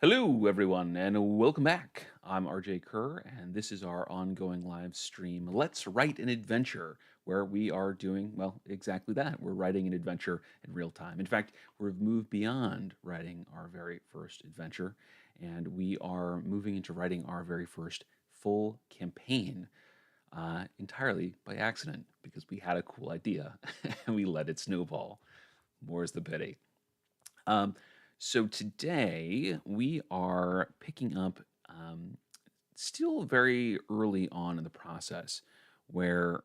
Hello, everyone, and welcome back. I'm RJ Kerr, and this is our ongoing live stream, Let's Write an Adventure, where we are doing, well, exactly that. We're writing an adventure in real time. In fact, we've moved beyond writing our very first adventure, and we are moving into writing our very first full campaign entirely by accident because we had a cool idea and we let it snowball. More's the pity. Um, so today we are picking up still very early on in the process where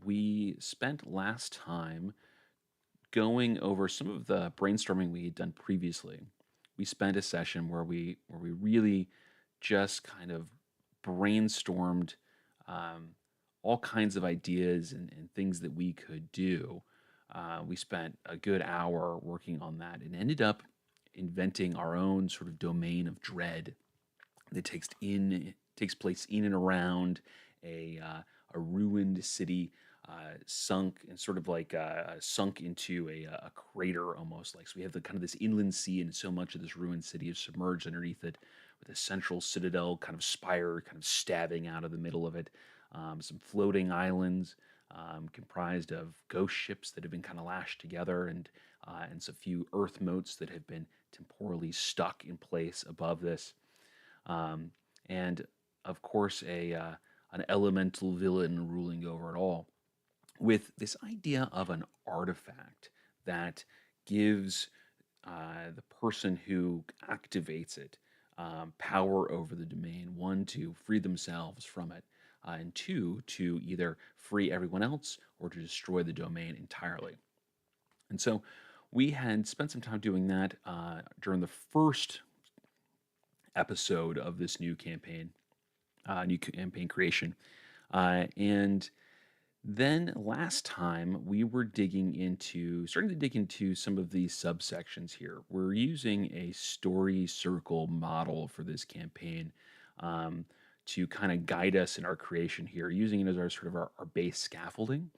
we spent last time going over some of the brainstorming we had done previously. We spent a session where we really just kind of brainstormed um, all kinds of ideas and things that we could do. We spent a good hour working on that and ended up inventing our own sort of domain of dread that takes place in and around a ruined city, sunk and sort of like sunk into a crater almost like. So we have the kind of this inland sea, and so much of this ruined city is submerged underneath it, with a central citadel kind of spire kind of stabbing out of the middle of it. Some floating islands comprised of ghost ships that have been kind of lashed together, and so few earth moats that have been temporally stuck in place above this, um, and of course an elemental villain ruling over it all, with this idea of an artifact that gives the person who activates it power over the domain. One, to free themselves from it, and two, to either free everyone else or to destroy the domain entirely. And so we had spent some time doing that during the first episode of this new campaign creation. And then last time we were starting to dig into some of these subsections here. We're using a story circle model for this campaign um, to kind of guide us in our creation here, using it as our sort of our base scaffolding.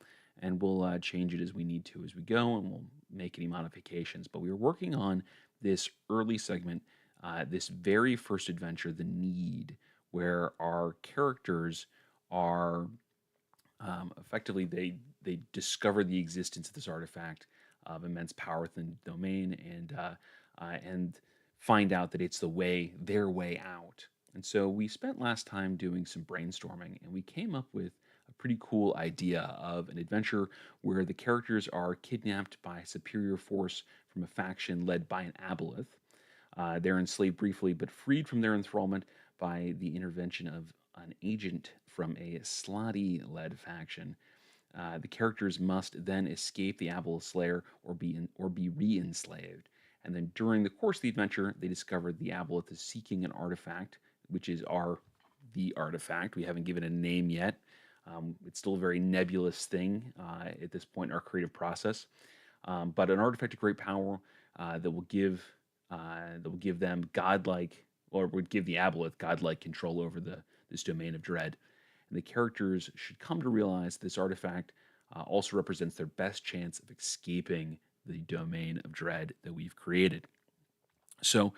And we'll change it as we need to as we go, and we'll make any modifications. But we were working on this early segment, this very first adventure, The Need, where our characters are effectively they discover the existence of this artifact of immense power within the domain, and find out that it's their way out. And so we spent last time doing some brainstorming, and we came up with a pretty cool idea of an adventure where the characters are kidnapped by a superior force from a faction led by an aboleth. They're enslaved briefly, but freed from their enthrallment by the intervention of an agent from a Slotty-led faction. The characters must then escape the Aboleth's lair or be re-enslaved. And then during the course of the adventure, they discover the Aboleth is seeking an artifact, which is the artifact. We haven't given it a name yet. It's still a very nebulous thing at this point in our creative process. But an artifact of great power that will give them godlike, or would give the aboleth godlike control over this domain of dread. And the characters should come to realize this artifact also represents their best chance of escaping the domain of dread that we've created. So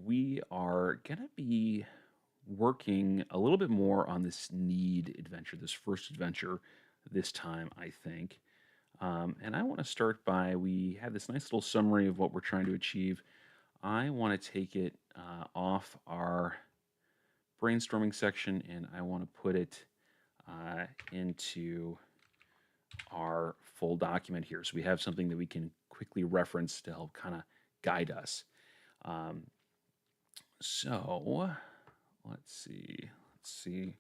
we are going to be working a little bit more on this need adventure, this first adventure this time, I think. And I want to start by, we have this nice little summary of what we're trying to achieve. I want to take it off our brainstorming section, and I want to put it into our full document here. So we have something that we can quickly reference to help kind of guide us. Um, so let's see.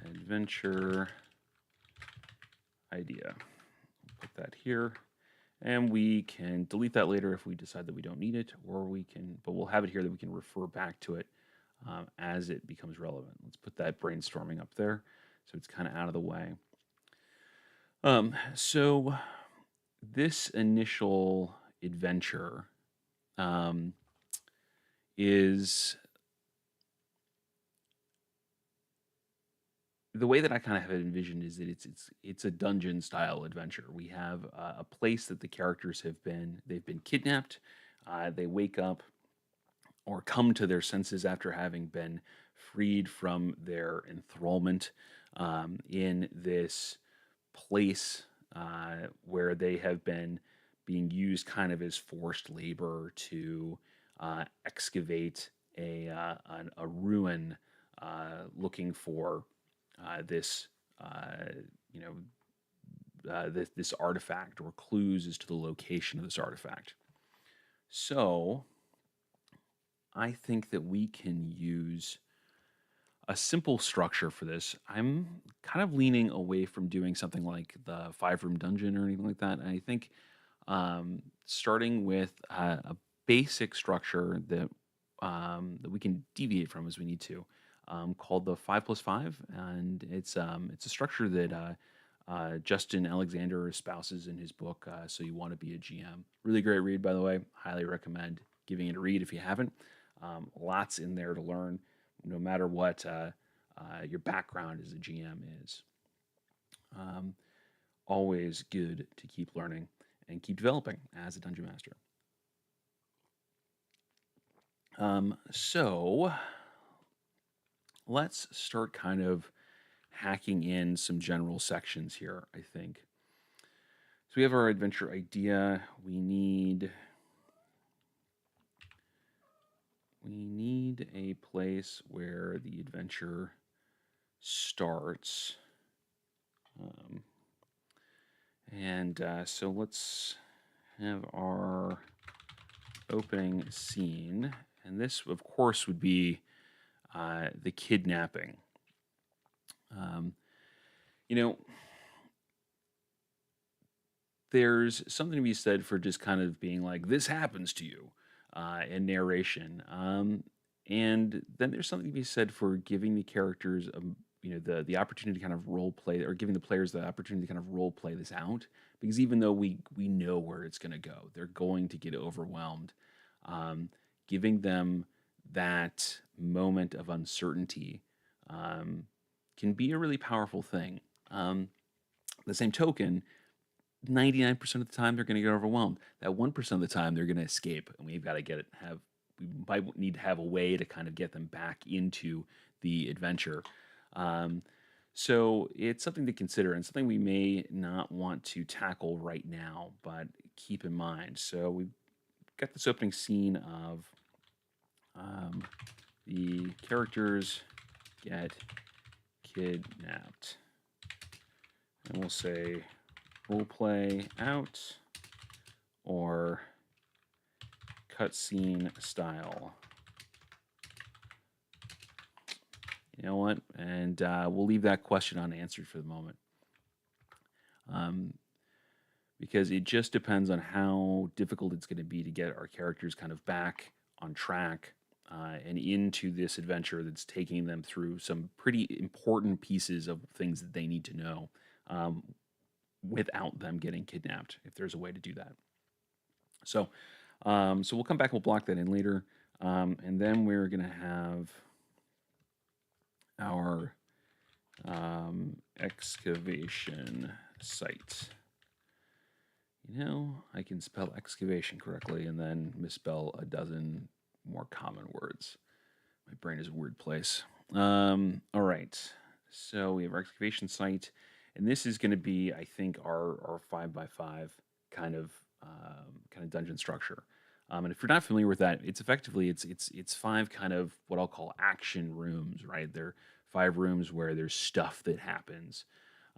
Adventure idea. Put that here. And we can delete that later if we decide that we don't need it, but we'll have it here that we can refer back to it as it becomes relevant. Let's put that brainstorming up there so it's kind of out of the way. So this initial adventure um, is the way that I kind of have it envisioned is that it's a dungeon style adventure. We have a place that the characters they've been kidnapped. They wake up or come to their senses after having been freed from their enthrallment in this place where they have been being used kind of as forced labor to excavate a ruin, looking for this you know this artifact or clues as to the location of this artifact. So I think that we can use a simple structure for this. I'm kind of leaning away from doing something like the 5 room dungeon or anything like that. And I think starting with a basic structure that we can deviate from as we need to, called the 5+5, and it's a structure that Justin Alexander espouses in his book. So you want to be a GM. Really great read, by the way. Highly recommend giving it a read if you haven't. Lots in there to learn, no matter what your background as a GM is. Um, Always good to keep learning and keep developing as a dungeon master. So let's start kind of hacking in some general sections here, I think. So we have our adventure idea. We need a place where the adventure starts. So let's have our opening scene. And this, of course, would be the kidnapping. You know, there's something to be said for just kind of being like, this happens to you in narration. And then there's something to be said for giving the characters, the opportunity to kind of role play, or giving the players the opportunity to kind of role play this out. Because even though we know where it's going to go, they're going to get overwhelmed. Giving them that moment of uncertainty can be a really powerful thing. The same token, 99% of the time they're going to get overwhelmed. That 1% of the time they're going to escape, and we've got to we might need to have a way to kind of get them back into the adventure. So it's something to consider and something we may not want to tackle right now, but keep in mind. So we've got this opening scene of the characters get kidnapped. And we'll say role play out or cutscene style. You know what? And we'll leave that question unanswered for the moment. Because it just depends on how difficult it's going to be to get our characters kind of back on track and into this adventure that's taking them through some pretty important pieces of things that they need to know without them getting kidnapped, if there's a way to do that. So we'll come back, we'll block that in later. And then we're going to have our excavation site. You know, I can spell excavation correctly and then misspell a dozen more common words. My brain is a weird place. All right. So we have our excavation site, and this is going to be, I think, our 5x5 kind of dungeon structure. And if you're not familiar with that, it's effectively it's 5 kind of what I'll call action rooms, right? They're 5 rooms where there's stuff that happens.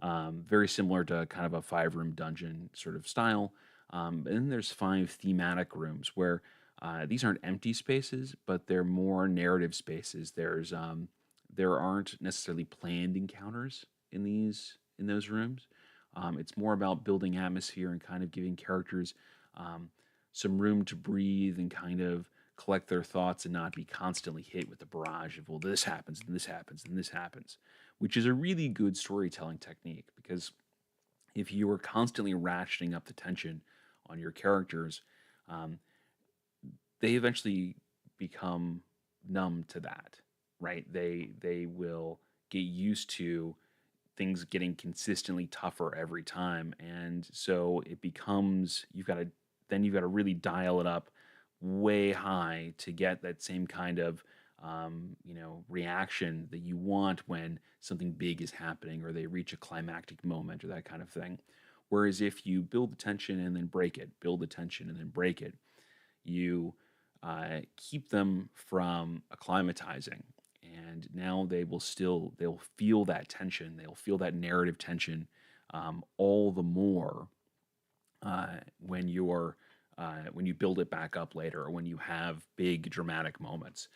Very similar to kind of a 5 room dungeon sort of style. And then there's 5 thematic rooms where these aren't empty spaces, but they're more narrative spaces. There aren't necessarily planned encounters in those rooms. It's more about building atmosphere and kind of giving characters some room to breathe and kind of collect their thoughts and not be constantly hit with the barrage of, well, this happens and this happens and this happens, which is a really good storytelling technique, because if you are constantly ratcheting up the tension on your characters, they eventually become numb to that, right? They will get used to things getting consistently tougher every time, and so it becomes you've got to really dial it up way high to get that same kind of reaction that you want when something big is happening or they reach a climactic moment or that kind of thing. Whereas if you build the tension and then break it, build the tension and then break it, you keep them from acclimatizing. And now they'll feel that tension, they'll feel that narrative tension all the more when when you build it back up later or when you have big dramatic moments.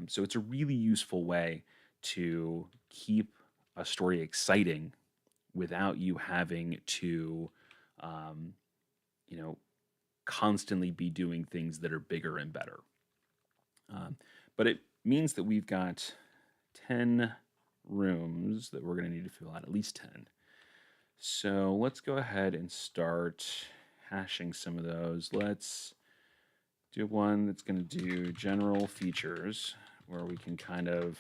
So it's a really useful way to keep a story exciting without you having to, um, you know, constantly be doing things that are bigger and better. But it means that we've got 10 rooms that we're going to need to fill out, at least 10. So let's go ahead and start hashing some of those. Let's do one that's going to do general features where we can kind of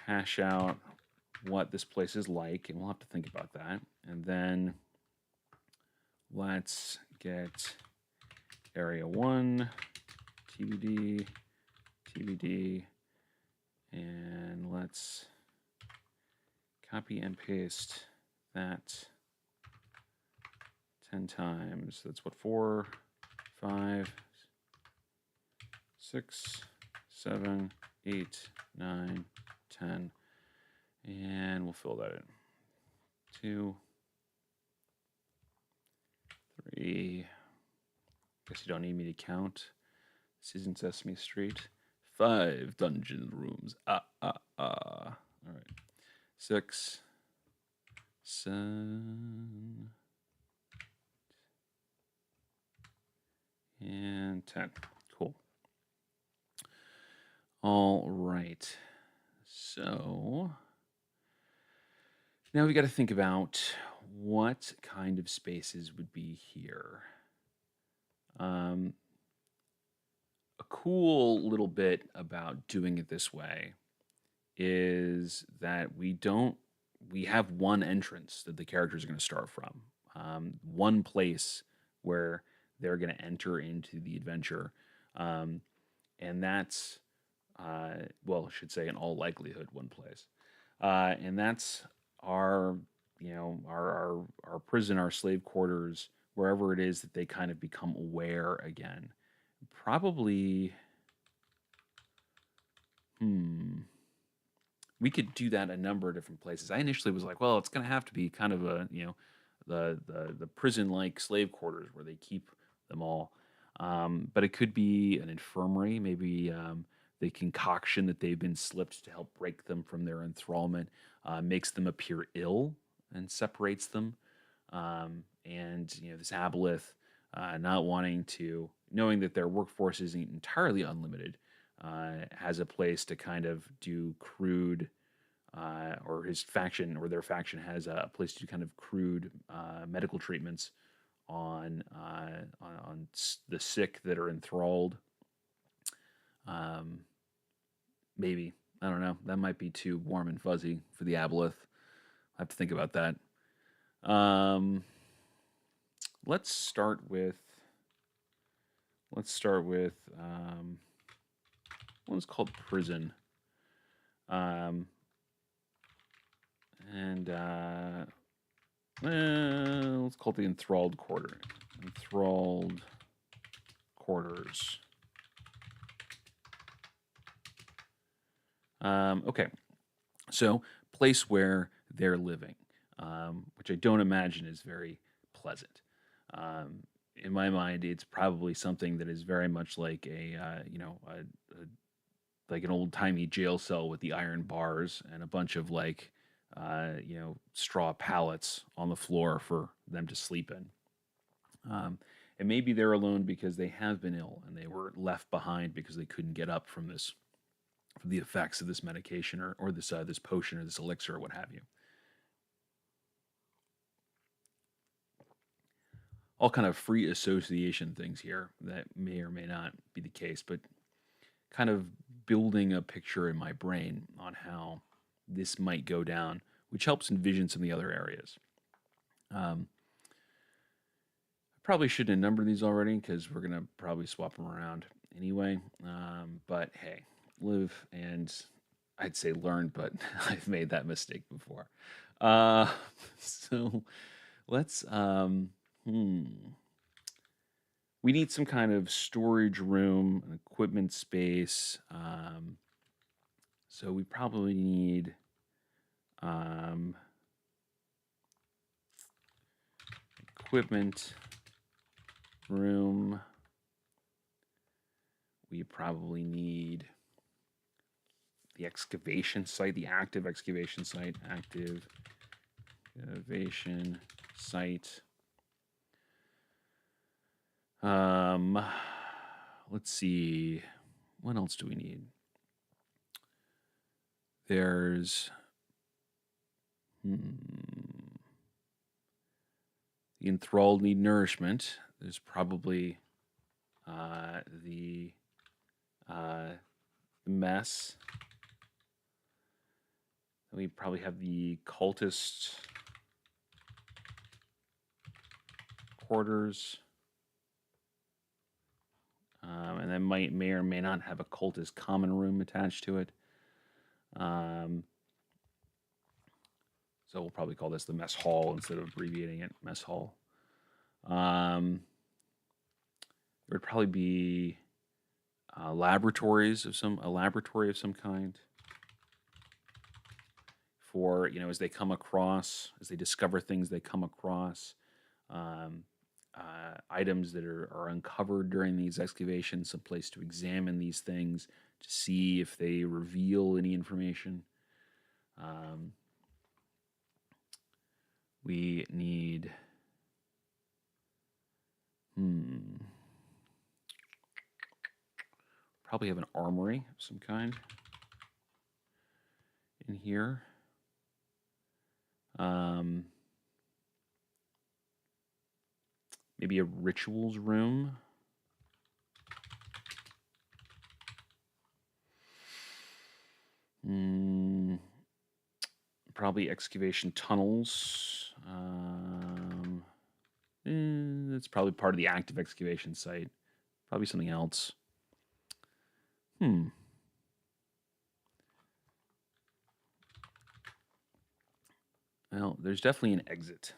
hash out what this place is like, and we'll have to think about that. And then let's get area 1, TBD, TBD, and let's copy and paste that 10 times. That's what, 4, 5, 6, 7, 8, 9, 10. And we'll fill that in. 2, 3. Guess you don't need me to count. This isn't Sesame Street. 5 dungeon rooms. All right. 6, 7, and 10. Cool. All right. So now we got to think about what kind of spaces would be here. A cool little bit about doing it this way is that we have one entrance that the characters are going to start from, one place where they're going to enter into the adventure, and that's well, I should say in all likelihood one place, and that's our our prison, our slave quarters, wherever it is that they kind of become aware again. Probably, hmm. We could do that a number of different places. I initially was like, well, it's going to have to be kind of a, the prison-like slave quarters where they keep them all. But it could be an infirmary, maybe the concoction that they've been slipped to help break them from their enthrallment makes them appear ill and separates them. And this aboleth not wanting to, knowing that their workforce isn't entirely unlimited, has a place to kind of do crude, or his faction or their faction has a place to do kind of crude medical treatments on the sick that are enthralled. Um, Maybe, I don't know. That might be too warm and fuzzy for the aboleth. I have to think about that. Um, let's start with one's called prison. Um, and let's call it the enthralled quarter. Enthralled quarters. Okay, so place where they're living, which I don't imagine is very pleasant. In my mind, it's probably something that is very much like like an old timey jail cell with the iron bars and a bunch of straw pallets on the floor for them to sleep in. And maybe they're alone because they have been ill and they were left behind because they couldn't get up from the effects of this medication or this potion or this elixir or what have you. All kind of free association things here that may or may not be the case, but kind of building a picture in my brain on how this might go down, which helps envision some of the other areas. Probably shouldn't have numbered these already because we're gonna probably swap them around anyway. But hey, live and I'd say learn, but I've made that mistake before. Uh, so let's hmm. We need some kind of storage room, an equipment space. So we probably need um, equipment room. We probably need the excavation site, the active excavation site, active excavation site. Um, let's see. What else do we need? There's the enthralled need nourishment. There's probably the mess. We probably have the cultist quarters. And that may or may not have a cultist common room attached to it. So we'll probably call this the mess hall instead of abbreviating it, mess hall. There would probably be laboratories of a laboratory of some kind for, as they come across, as they discover things they come across, items that are uncovered during these excavations, some place to examine these things to see if they reveal any information. We need probably have an armory of some kind in here. Maybe a rituals room. Probably excavation tunnels. That's probably part of the active excavation site. Probably something else. Well, there's definitely an exit.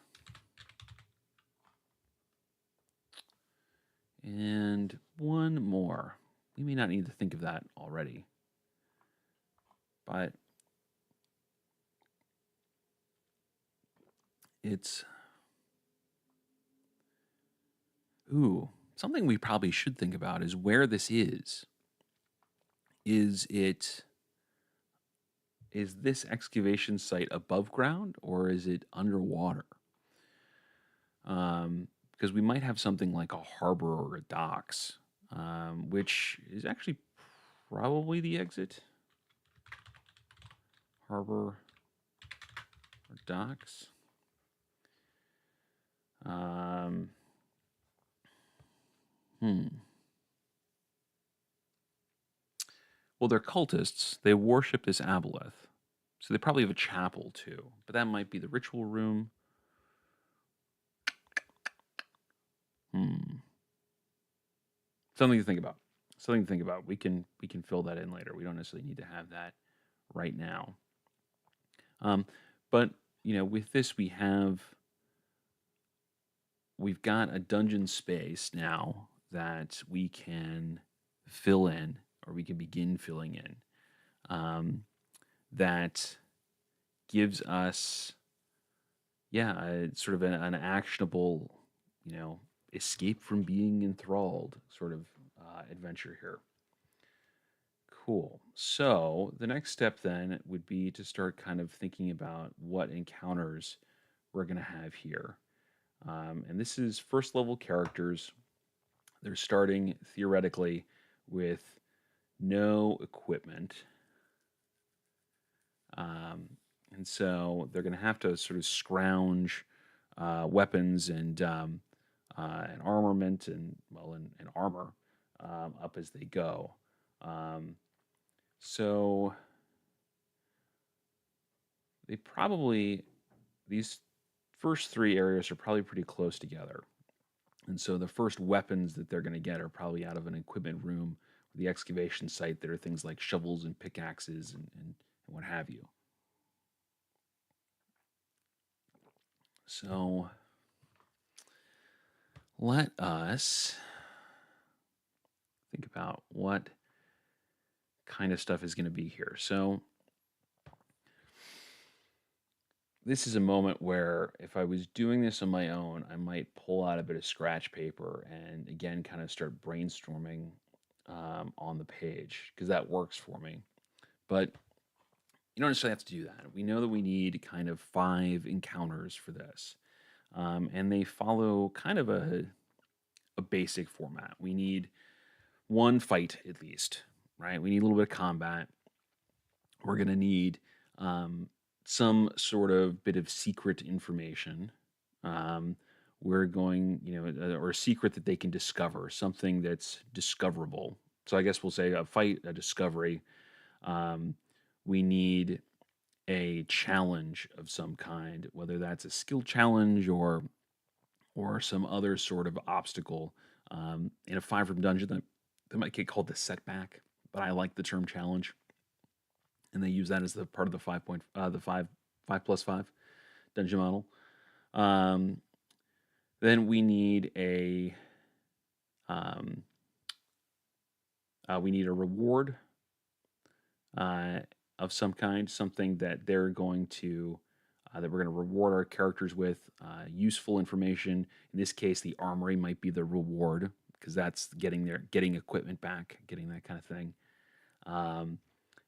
And one more. We may not need to think of that already. But it's something we probably should think about is where this is. Is this excavation site above ground or is it underwater? Because we might have something like a harbor or a docks, which is actually probably the exit. Harbor or docks. Well, they're cultists. They worship this aboleth. So they probably have a chapel too. But that might be the ritual room. Something to think about. Something to think about. We can fill that in later. We don't necessarily need to have that right now. But with this we've got a dungeon space now that we can fill in, or we can begin filling in. That gives us, sort of an actionable, escape from being enthralled sort of adventure here. Cool. So the next step then would be to start kind of thinking about what encounters we're going to have here. And this is first level characters. They're starting theoretically with no equipment. And so they're going to have to sort of scrounge weapons and armament and armor up as they go. So these first three areas are probably pretty close together. And so the first weapons that they're going to get are probably out of an equipment room, the excavation site that are things like shovels and pickaxes and what have you. So let us think about what kind of stuff is going to be here. So this is a moment where if I was doing this on my own, I might pull out a bit of scratch paper and again kind of start brainstorming on the page because that works for me. But you don't necessarily have to do that. We know that we need kind of 5 encounters for this, and they follow kind of a basic format. We need one fight at least, right? We need a little bit of combat. We're going to need um, some sort of bit of secret information. Um, we're going, or a secret that they can discover, something that's discoverable. So I guess we'll say a fight, a discovery. Um, we need a challenge of some kind, whether that's a skill challenge or some other sort of obstacle. In a 5 room dungeon, that might get called the setback, but I like the term challenge, and they use that as the part of the 5+5 dungeon model. Um, then um, we need a reward uh, of some kind, something that they're going to that we're going to reward our characters with useful information. In this case, the armory might be the reward because that's getting equipment back, getting that kind of thing. Um,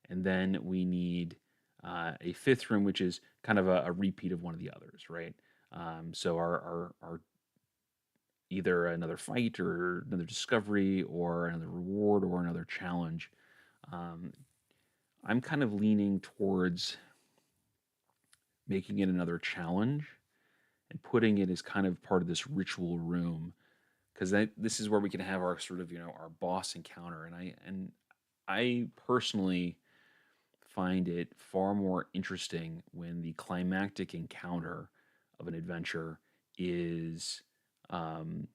and then we need a 5th room, which is kind of a repeat of one of the others, right? So our either another fight or another discovery or another reward or another challenge. Um, I'm kind of leaning towards making it another challenge and putting it as kind of part of this ritual room because this is where we can have our sort of our boss encounter, and I personally find it far more interesting when the climactic encounter of an adventure is um,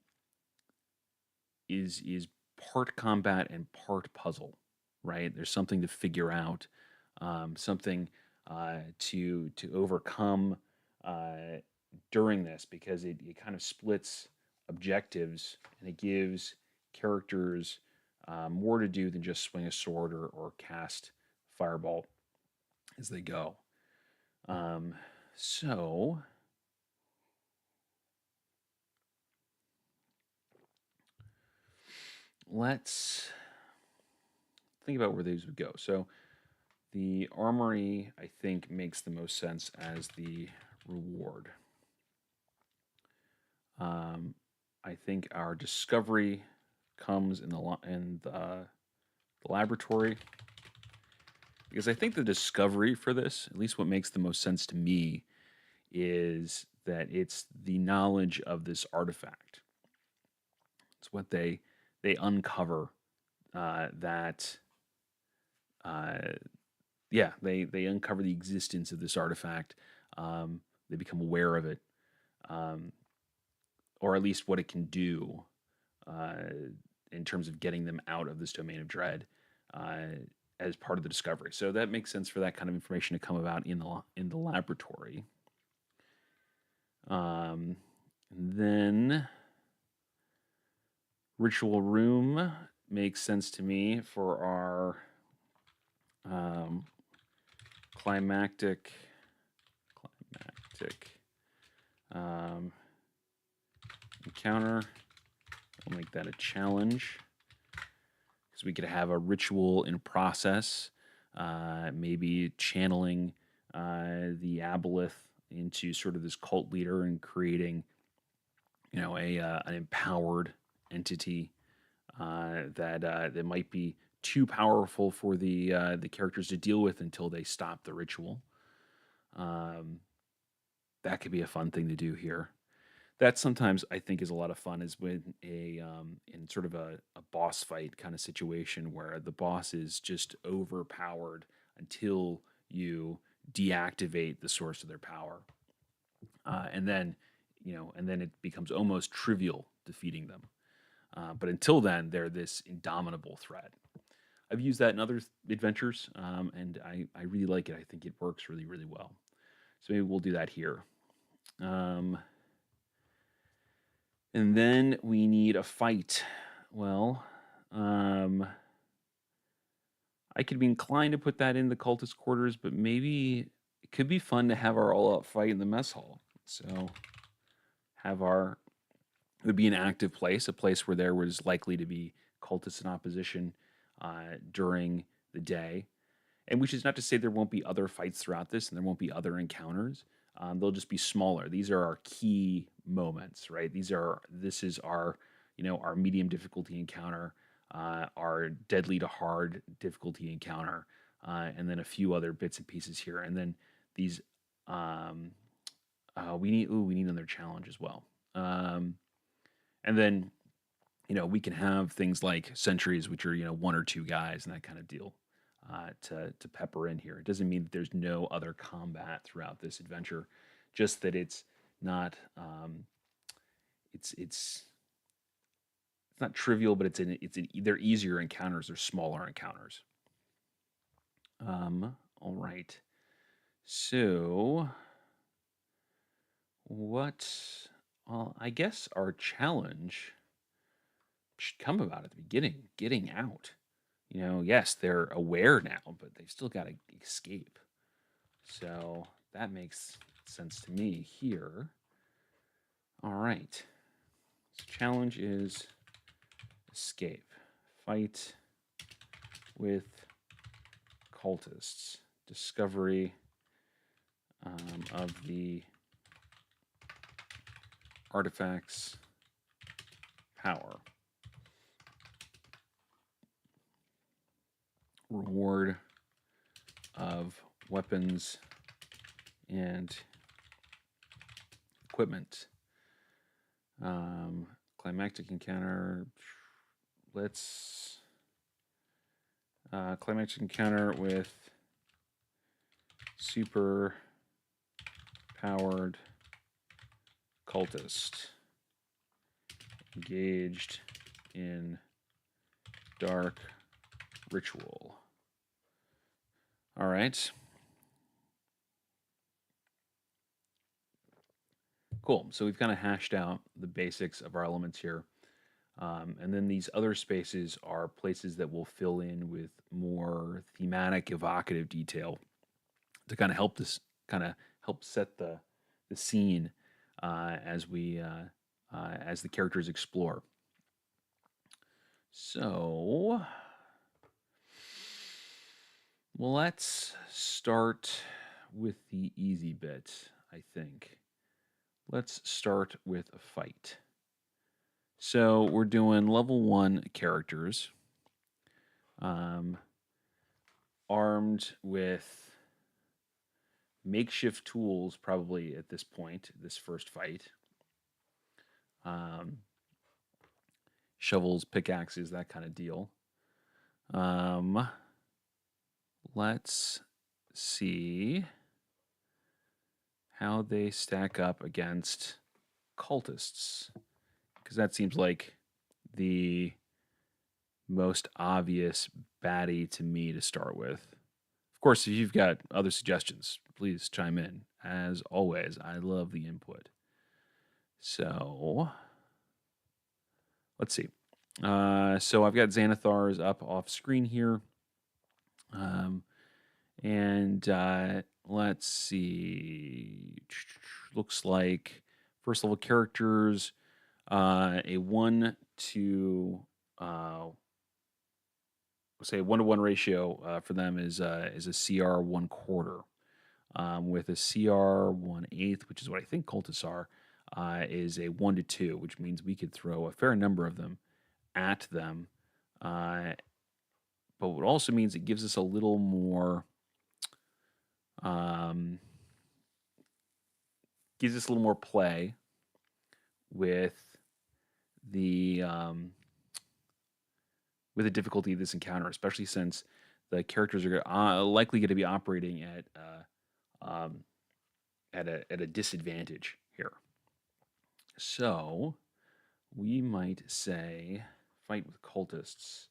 is part combat and part puzzle, right? There's something to figure out, something to overcome uh, during this because it kind of splits objectives and it gives characters more to do than just swing a sword or cast fireball as they go. Um, so let's think about where these would go. So the armory, I think, makes the most sense as the reward. I think our discovery comes in the laboratory because I think the discovery for this, at least what makes the most sense to me, is that it's the knowledge of this artifact. It's what they uncover that uh, yeah, they uncover the existence of this artifact. They become aware of it, um, or at least what it can do uh, in terms of getting them out of this domain of dread uh, as part of the discovery. So that makes sense for that kind of information to come about in the laboratory. Um, then ritual room makes sense to me for our um, climactic um, encounter. We'll make that a challenge because we could have a ritual in process, maybe channeling the aboleth into sort of this cult leader and creating, a an empowered entity that might be too powerful for the characters to deal with until they stop the ritual. Um, that could be a fun thing to do here. That sometimes I think is a lot of fun is when in sort of a boss fight kind of situation where the boss is just overpowered until you deactivate the source of their power, and then and then it becomes almost trivial defeating them. But until then, they're this indomitable threat. I've used that in other adventures, and I really like it. I think it works really, really well. So maybe we'll do that here. Um, and then we need a fight. Well, I could be inclined to put that in the cultist quarters, but maybe it could be fun to have our all-out fight in the mess hall. So have our it would be an active place, a place where there was likely to be cultists in opposition during the day. And which is not to say there won't be other fights throughout this and there won't be other encounters. They'll just be smaller. These are our key moments, right? This is our, our medium difficulty encounter, our deadly to hard difficulty encounter, and then a few other bits and pieces here. And then these, we need another challenge as well. And then, we can have things like sentries, which are, one or two guys and that kind of deal to pepper in here. It doesn't mean that there's no other combat throughout this adventure, just that it's not, it's not trivial, but they're easier encounters, they're smaller encounters. All right. So, well, I guess our challenge should come about at the beginning, getting out. Yes, they're aware now, but they've still got to escape. So that makes sense to me here. All right. So challenge is escape. Fight with cultists. Discovery of the artifacts power. Reward of weapons and equipment. Climactic encounter. Let's climactic encounter with super powered cultist engaged in dark ritual. All right. Cool. So we've kind of hashed out the basics of our elements here. And then these other spaces are places that will fill in with more thematic, evocative detail to kind of help set the scene as the characters explore. So let's start with the easy bit, I think. Let's start with a fight. So we're doing level 1 characters, armed with makeshift tools probably at this point, this first fight. Shovels, pickaxes, that kind of deal. Let's see how they stack up against cultists, because that seems like the most obvious baddie to me to start with. Of course, if you've got other suggestions, please chime in. As always, I love the input. So, let's see. So I've got Xanathar's up off screen here. And let's see. Looks like first level characters, a 1 to say 1-to-1 ratio for them is a CR 1/4. With a CR 1/8, which is what I think cultists are, is a 1-to-2, which means we could throw a fair number of them at them. But what also means it gives us a little more play with the difficulty of this encounter, especially since the characters are likely going to be operating at a disadvantage here. So we might say fight with cultists.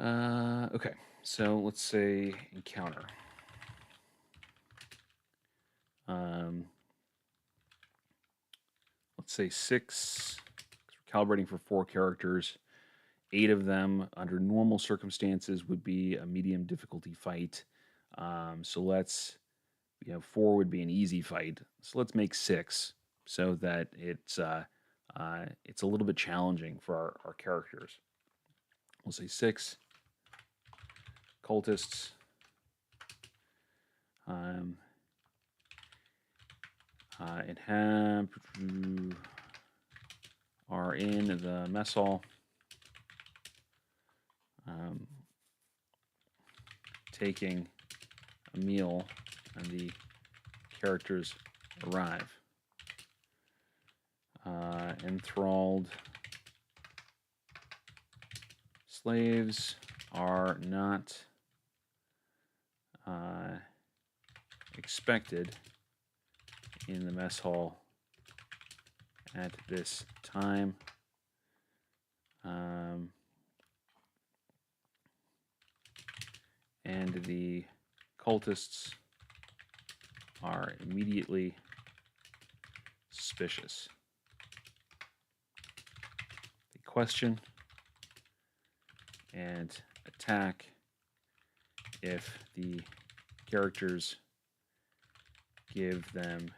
Okay, so let's say encounter. Let's say 6. We're calibrating for 4 characters. 8 of them, under normal circumstances, would be a medium difficulty fight. So let's, 4 would be an easy fight. So let's make 6 so that it's a little bit challenging for our characters. We'll say 6 cultists. And are in the mess hall. Taking a meal, and the characters arrive. Enthralled slaves are not expected in the mess hall at this time. And the cultists are immediately suspicious. They question and attack if the characters give them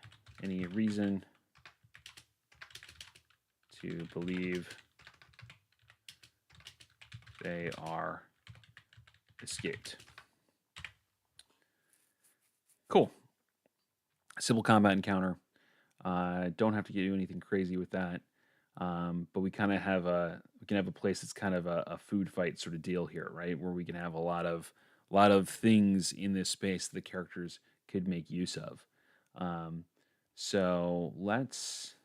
any reason to believe they are escaped. Cool. Simple combat encounter. Don't have to do anything crazy with that. But we kind of have we can have a place that's kind of a food fight sort of deal here, right? Where we can have a lot of things in this space that the characters could make use of. So let's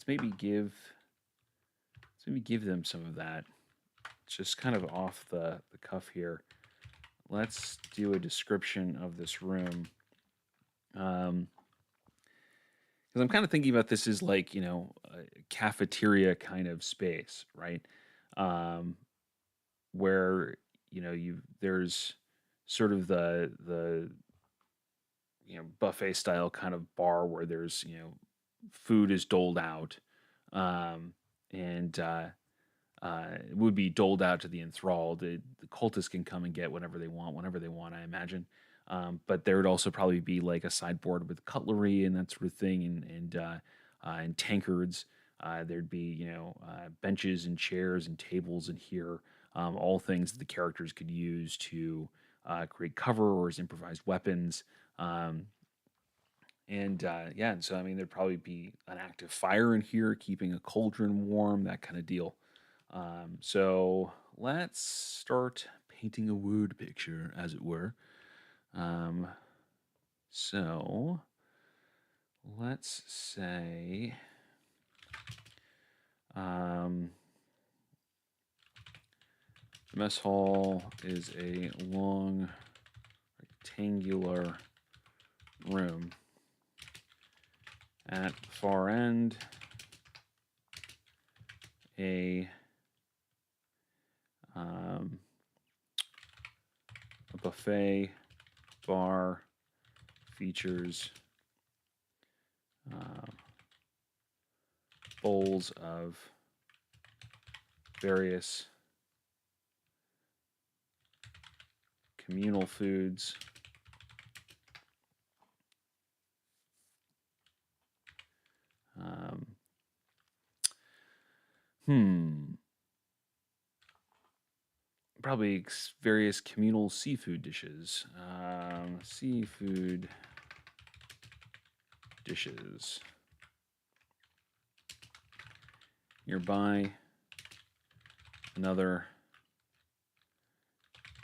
maybe give them some of that. Just kind of off the cuff here. Let's do a description of this room. Because I'm kind of thinking about this as like, a cafeteria kind of space, right? Where, there's sort of the buffet style kind of bar where there's, food is doled out. And it would be doled out to the enthralled. The cultists can come and get whenever they want, I imagine. But there would also probably be like a sideboard with cutlery and that sort of thing, and tankards. There'd be benches and chairs and tables in here, all things that the characters could use to create cover or as improvised weapons. And so I mean, there'd probably be an active fire in here, keeping a cauldron warm, that kind of deal. So let's start painting a word picture, as it were. So let's say the mess hall is a long rectangular room. At the far end, a buffet bar features bowls of various communal foods. Probably various communal seafood dishes. Seafood dishes. Nearby, another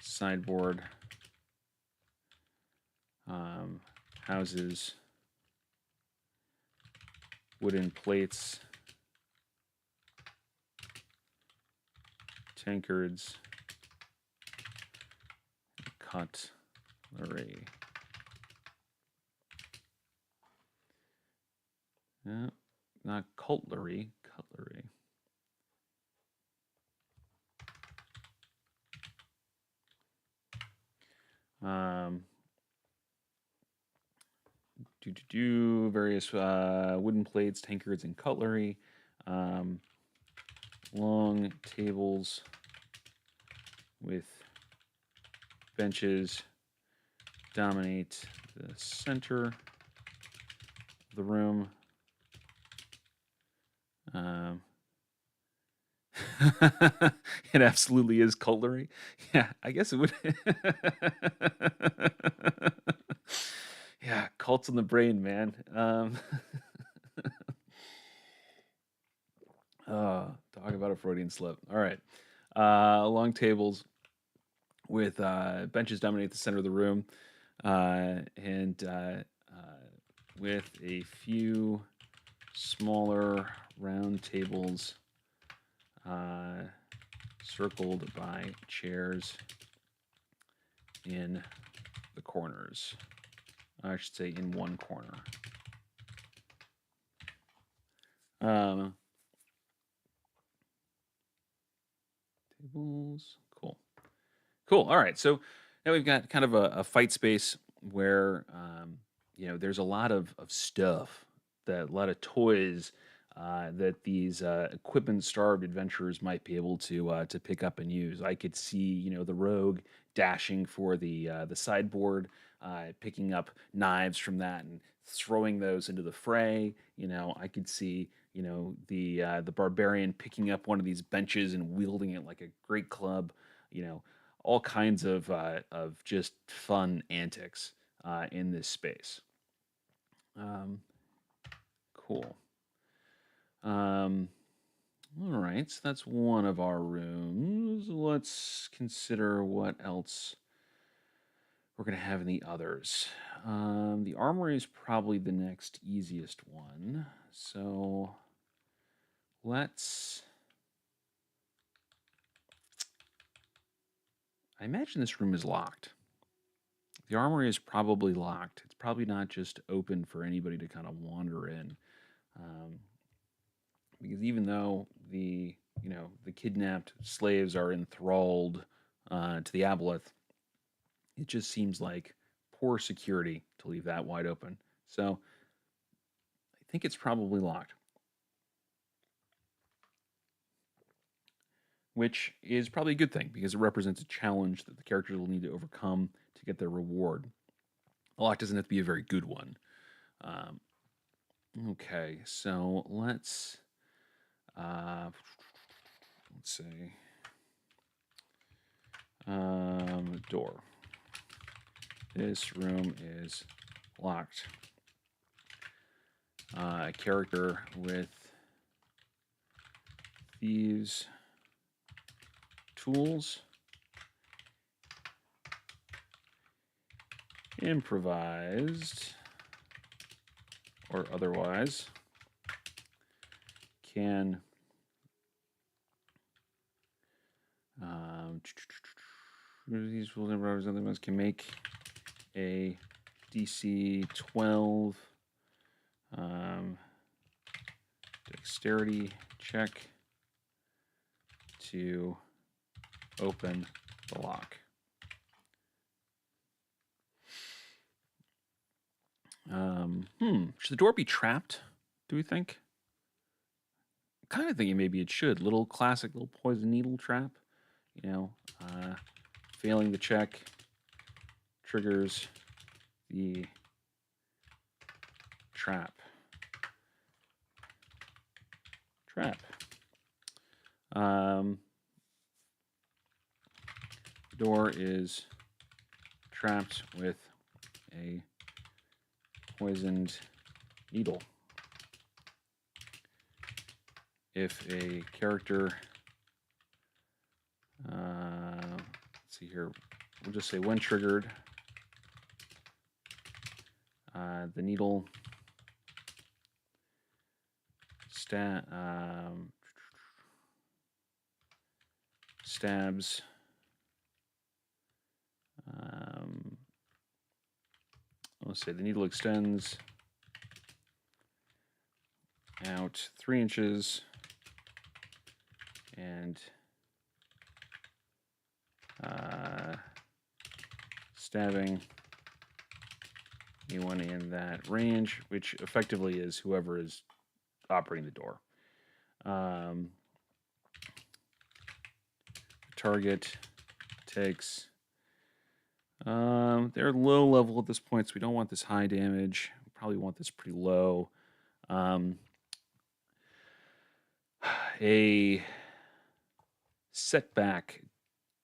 sideboard houses wooden plates, tankards, cutlery. Not cutlery, Various wooden plates, tankards, and cutlery. Um, long tables with benches dominate the center of the room. It absolutely is cutlery. Yeah, I guess it would. Yeah, cults in the brain, man. Talk about a Freudian slip. All right. Long tables with benches dominate the center of the room, and with a few smaller round tables circled by chairs in the corners. I should say in one corner. Tables. Cool. Cool. All right. So now we've got kind of a fight space where, there's a lot of stuff, a lot of toys that these equipment-starved adventurers might be able to pick up and use. I could see, the rogue dashing for the sideboard, picking up knives from that and throwing those into the fray. I could see, the barbarian picking up one of these benches and wielding it like a great club. All kinds of just fun antics in this space. Cool. All right, so that's one of our rooms. Let's consider what else we're going to have in the others. The armory is probably the next easiest one. So I imagine this room is locked. The armory is probably locked. It's probably not just open for anybody to kind of wander in. Because even though the kidnapped slaves are enthralled to the aboleth, it just seems like poor security to leave that wide open. So I think it's probably locked, which is probably a good thing because it represents a challenge that the characters will need to overcome to get their reward. The lock doesn't have to be a very good one. Okay, so let's say door. This room is locked. A character with thieves tools, improvised or otherwise, can these tools improvised otherwise can make a DC 12 dexterity check to open the lock. Should the door be trapped, do we think? Kind of thinking maybe it should. Little classic little poison needle trap. Failing the check triggers the trap. The door is trapped with a poisoned needle. If a character, let's see here, we'll just say when triggered, the needle stabs let's say the needle extends out 3 inches and stabbing anyone in that range, which effectively is whoever is operating the door. Target takes. They're low level at this point, so we don't want this high damage. We probably want this pretty low. A setback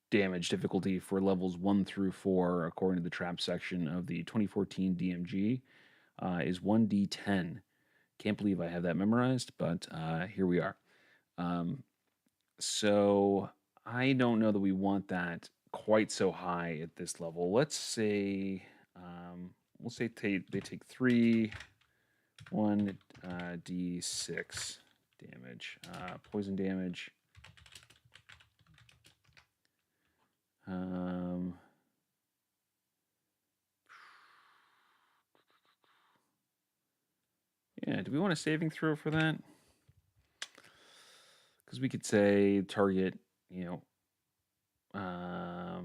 damage difficulty for levels 1 through 4, according to the trap section of the 2014 DMG, is 1d10. Can't believe I have that memorized, but here we are. So I don't know that we want that quite so high at this level. Let's say, we'll say they take 3, 1d6 damage, poison damage. Yeah, do we want a saving throw for that? Because we could say target, yeah, why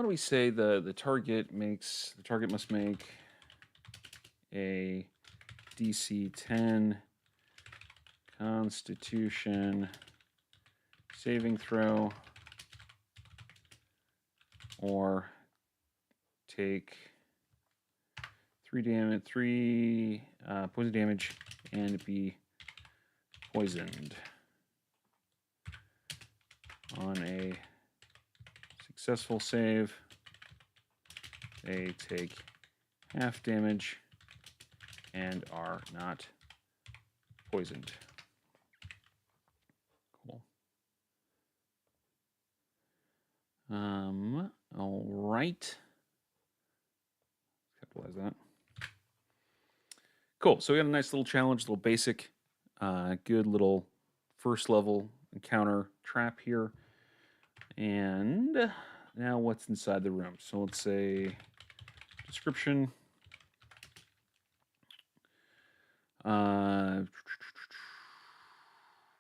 don't we say the target must make a DC 10 Constitution saving throw or take 3 poison damage and be poisoned. On a successful save, they take half damage and are not poisoned. Cool. All right. Capitalize that. Cool. So we got a nice little challenge, little basic, good little first level encounter trap here. And now what's inside the room? So let's say description.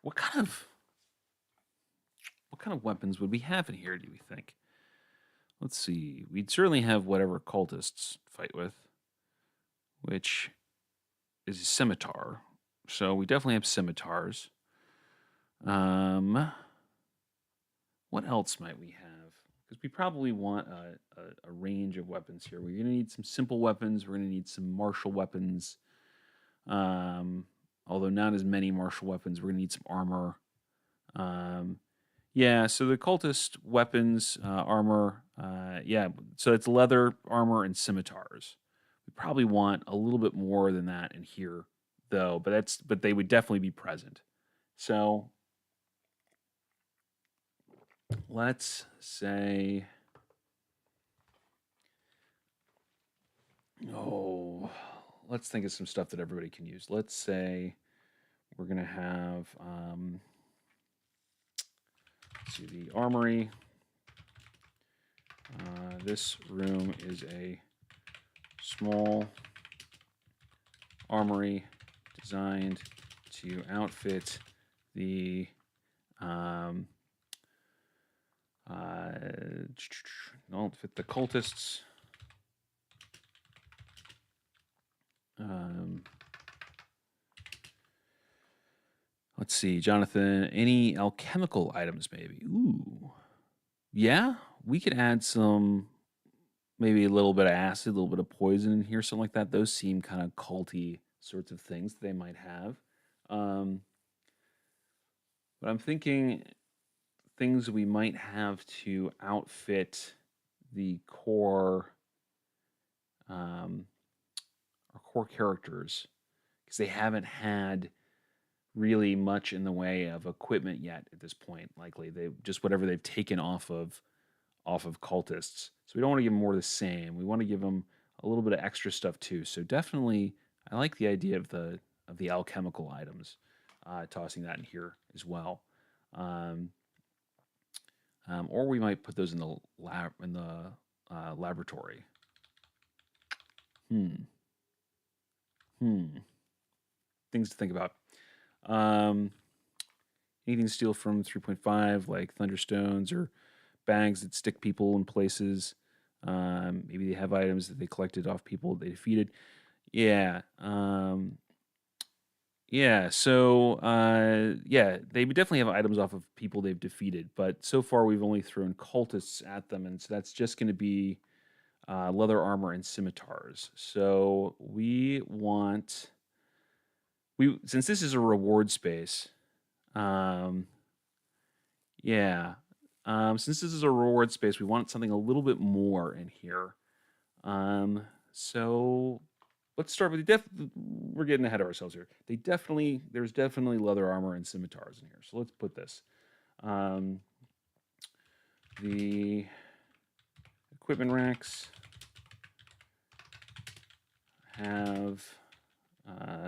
What kind of weapons would we have in here, do we think? Let's see. We'd certainly have whatever cultists fight with, which is a scimitar. So we definitely have scimitars. What else might we have? Because we probably want a range of weapons here. We're going to need some simple weapons. We're going to need some martial weapons. Although not as many martial weapons. We're going to need some armor. Yeah, so the cultist weapons, armor, yeah, so it's leather, armor, and scimitars. We probably want a little bit more than that in here, though, but they would definitely be present. So let's say, let's think of some stuff that everybody can use. Let's say we're gonna have, let's see, the armory. This room is a small armory designed to outfit the outfit the cultists. Let's see, Jonathan, any alchemical items maybe? Ooh. Yeah, we could add some, maybe a little bit of acid, a little bit of poison in here, something like that. Those seem kind of culty sorts of things that they might have. But I'm thinking things we might have to outfit the core, our core characters, because they haven't had really much in the way of equipment yet at this point. Likely, they just whatever they've taken off of cultists. So we don't want to give them more of the same. We want to give them a little bit of extra stuff too. So definitely, I like the idea of the alchemical items. Tossing that in here as well. Or we might put those in the laboratory. Things to think about. Anything to steal from 3.5, like Thunderstones or bags that stick people in places. Maybe they have items that they collected off people they defeated. Yeah. Yeah, so yeah, they would definitely have items off of people they've defeated, but so far we've only thrown cultists at them, and so that's just going to be leather armor and scimitars. So we since this is a reward space, um, yeah, since this is a reward space, we want something a little bit more in here. Um, so let's start with we're getting ahead of ourselves here. There's definitely leather armor and scimitars in here. So let's put this. Um, the equipment racks have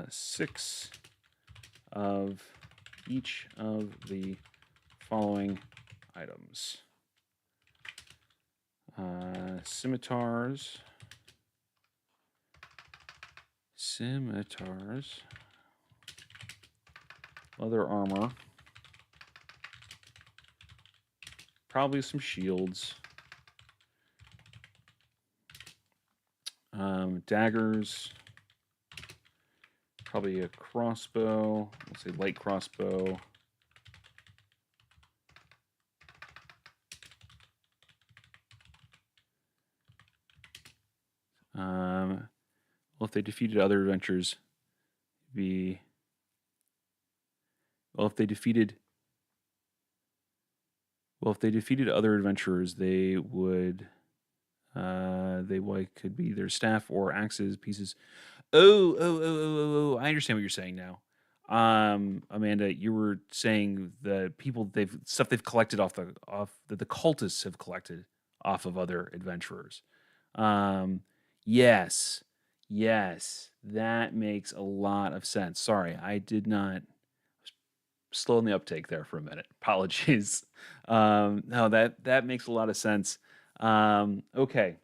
6 of each of the following items. Scimitars, leather armor, probably some shields, daggers, probably a crossbow, let's say light crossbow. Well, if they defeated other adventurers, be well if they defeated other adventurers, they would could be their staff or axes pieces. Oh, I understand what you're saying now. Amanda, you were saying the people they've collected the cultists have collected off of other adventurers. Um, yes, yes, that makes a lot of sense. Sorry, I did not slow in the uptake there for a minute. Apologies. No, that makes a lot of sense. Okay,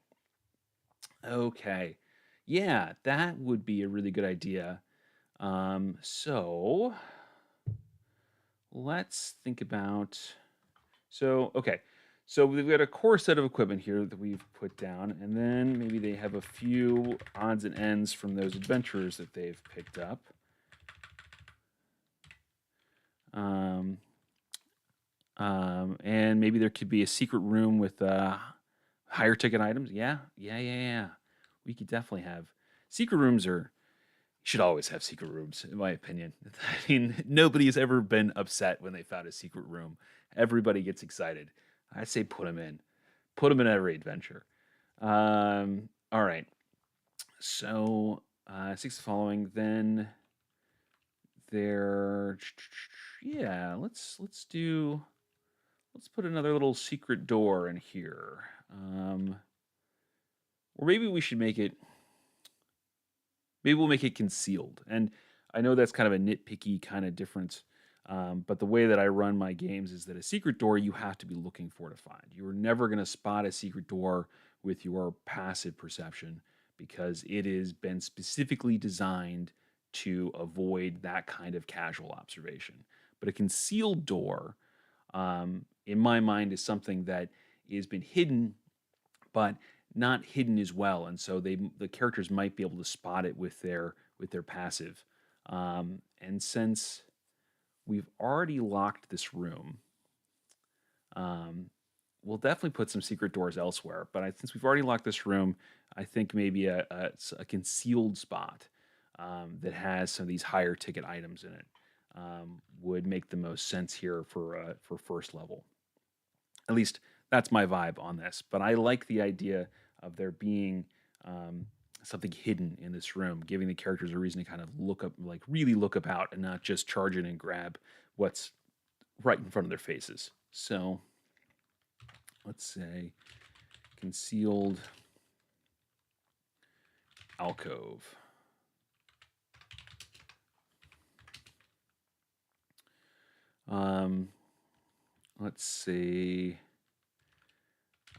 okay, yeah, that would be a really good idea. So let's think about. Okay. So we've got a core set of equipment here that we've put down, and then maybe they have a few odds and ends from those adventurers that they've picked up. And maybe there could be a secret room with higher ticket items. Yeah. We could definitely have secret rooms. Should always have secret rooms, in my opinion. I mean, nobody has ever been upset when they found a secret room. Everybody gets excited. I say put them in. Put them in every adventure. All right. So, 6 following. Then there. Yeah, let's put another little secret door in here. Or maybe we should make it. Maybe we'll make it concealed. And I know that's kind of a nitpicky kind of difference. But the way that I run my games is that a secret door you have to be looking for to find. You are never going to spot a secret door with your passive perception because it has been specifically designed to avoid that kind of casual observation. But a concealed door, in my mind, is something that has been hidden, but not hidden as well, and so the characters might be able to spot it with their passive. And since we've already locked this room, we'll definitely put some secret doors elsewhere. But since we've already locked this room, I think maybe a concealed spot that has some of these higher ticket items in it would make the most sense here for first level. At least that's my vibe on this. But I like the idea of there being something hidden in this room, giving the characters a reason to kind of look up, like really look about, and not just charge in and grab what's right in front of their faces. So let's say concealed alcove. Let's see.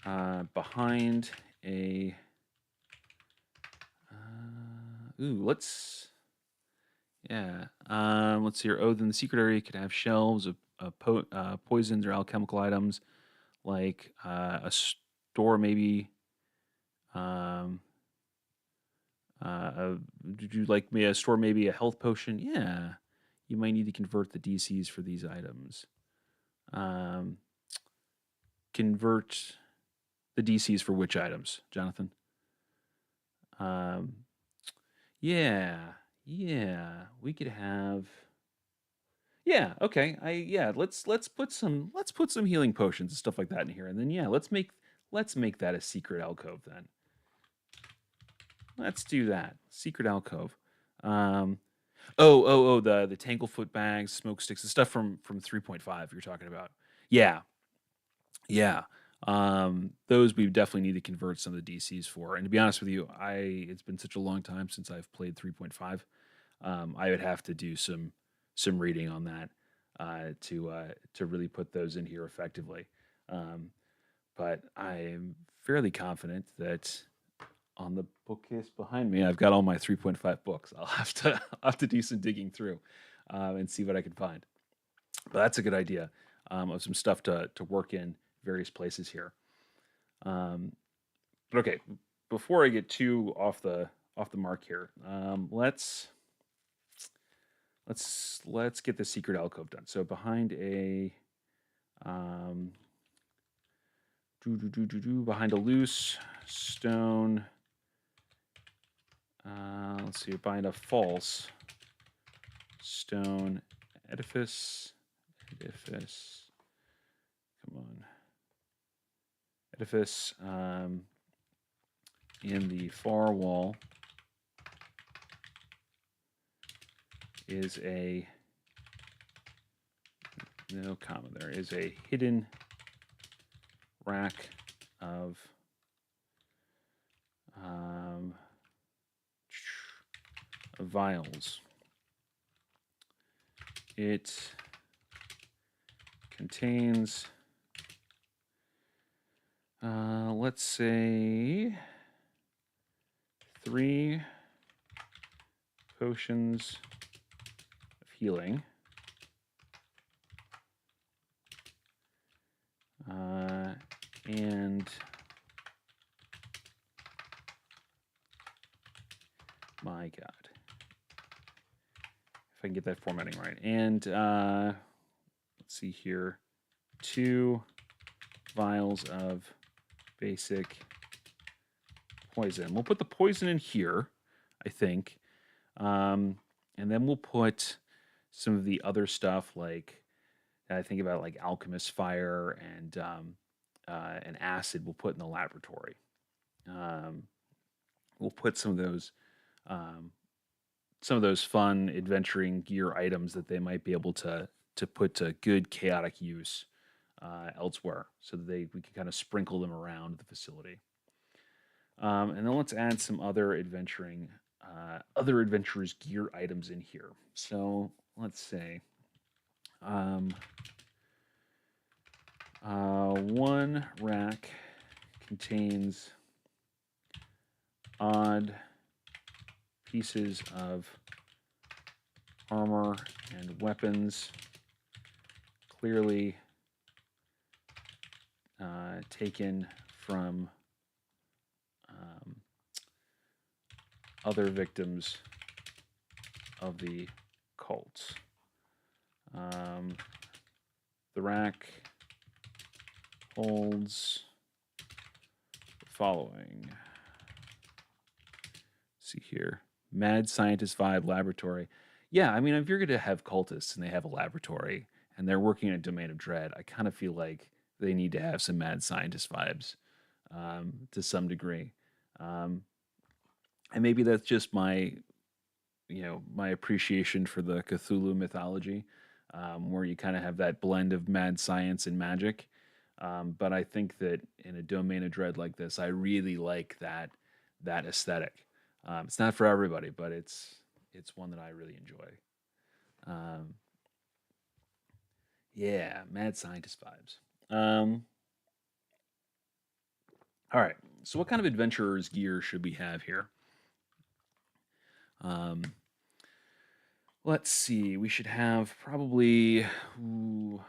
Behind a. Let's. Yeah. Let's see here. Oh, then the secret area could have shelves of poisons or alchemical items, like a store maybe. Um, did you like me a store maybe a health potion? Yeah, you might need to convert the DCs for these items. Um, convert the DCs for which items, Jonathan? Um, yeah, yeah, we could have. Yeah, okay. Let's put some healing potions and stuff like that in here, and then yeah, let's make that a secret alcove then. Let's do that. Secret alcove. Um, the Tanglefoot bags, smoke sticks, the stuff from 3.5 you're talking about. Yeah, yeah. Those we definitely need to convert some of the DCs for. And to be honest with you, it's been such a long time since I've played 3.5. I would have to do some reading on that to really put those in here effectively. Um, but I'm fairly confident that on the bookcase behind me, I've got all my 3.5 books. I'll have to do some digging through and see what I can find. But that's a good idea of some stuff to work in various places here. Um, but okay, before I get too off the mark here, let's get the secret alcove done. So behind a um, behind a loose stone. Let's see, behind a false stone edifice. Edifice. Come on. Edifice. In the far wall is a no comma. There is a hidden rack of vials. It contains, let's say, 3 potions of healing. And my God, if I can get that formatting right. And let's see here, 2 vials of basic poison. We'll put the poison in here, I think. And then we'll put some of the other stuff like I think about like alchemist fire and acid we'll put in the laboratory. Um, we'll put um, some of those fun adventuring gear items that they might be able to put to good chaotic use elsewhere, so that we can kind of sprinkle them around the facility. And then let's add some other adventurers gear items in here. So let's say one rack contains odd pieces of armor and weapons, clearly taken from other victims of the cults. The rack holds the following. Let's see here. Mad Scientist Vibe Laboratory. Yeah, I mean, if you're going to have cultists and they have a laboratory and they're working in a domain of dread, I kind of feel like they need to have some mad scientist vibes to some degree. Um, and maybe that's just my appreciation for the Cthulhu mythology, where you kind of have that blend of mad science and magic. But I think that in a domain of dread like this, I really like that aesthetic. It's not for everybody, but it's one that I really enjoy. Um, yeah, mad scientist vibes. All right. So, what kind of adventurer's gear should we have here? Let's see. We should have probably. Ooh,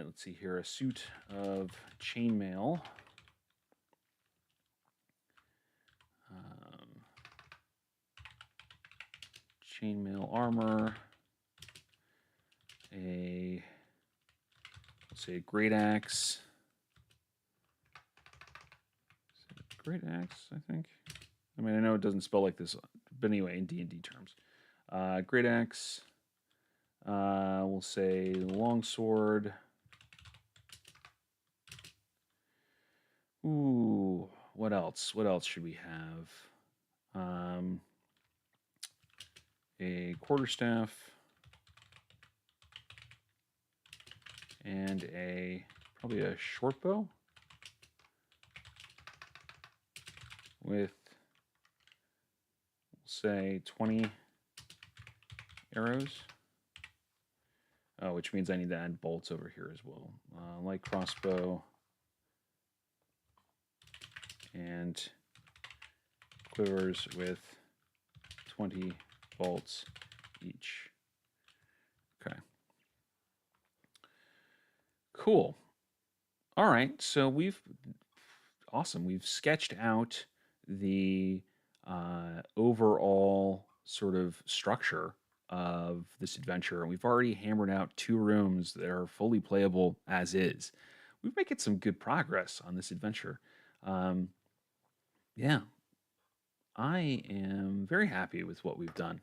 let's see here, a suit of chainmail. Um, Chainmail armor. Let's say a great axe. Great axe, I think. I mean, I know it doesn't spell like this, but anyway, in D&D terms. Great axe. We'll say longsword. Ooh, what else? What else should we have? A quarterstaff and probably a short bow with, we'll say 20 arrows. Oh, which means I need to add bolts over here as well. Light crossbow and quivers with 20 bolts each. Okay. Cool. All right, so awesome. We've sketched out the overall sort of structure of this adventure, and we've already hammered out 2 rooms that are fully playable as is. We're making some good progress on this adventure. Um, yeah, I am very happy with what we've done.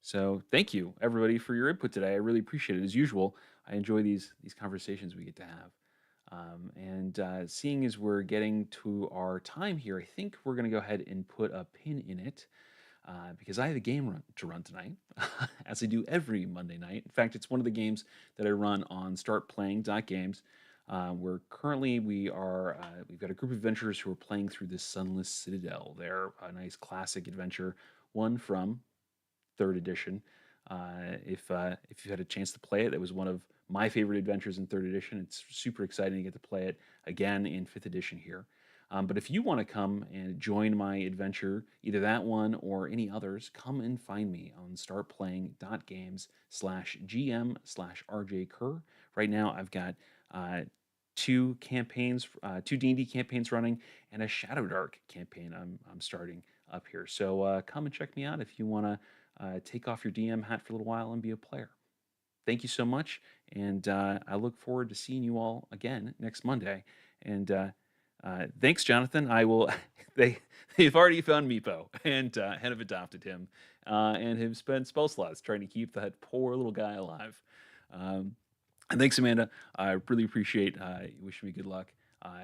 So thank you everybody for your input today. I really appreciate it. As usual, I enjoy these conversations we get to have. And seeing as we're getting to our time here, I think we're going to go ahead and put a pin in it because I have a game to run tonight, as I do every Monday night. In fact, it's one of the games that I run on startplaying.games. We've got a group of adventurers who are playing through the Sunless Citadel. They're a nice classic adventure, one from third edition. If you've had a chance to play it, it was one of my favorite adventures in third edition. It's super exciting to get to play it again in fifth edition here. But if you want to come and join my adventure, either that one or any others, come and find me on startplaying.games/GM/RJ Kerr. Right now, I've got 2 campaigns, 2 D&D campaigns running, and a Shadowdark campaign I'm starting up here. So come and check me out if you want to take off your DM hat for a little while and be a player. Thank you so much, and I look forward to seeing you all again next Monday. And thanks, Jonathan. I will. They've already found Meepo and have adopted him, and have spent spell slots trying to keep that poor little guy alive. And thanks, Amanda. I really appreciate you wishing me good luck.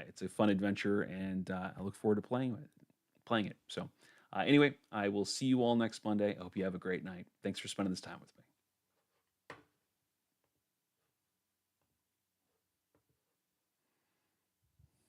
It's a fun adventure, and I look forward to playing it. So, anyway, I will see you all next Monday. I hope you have a great night. Thanks for spending this time with me.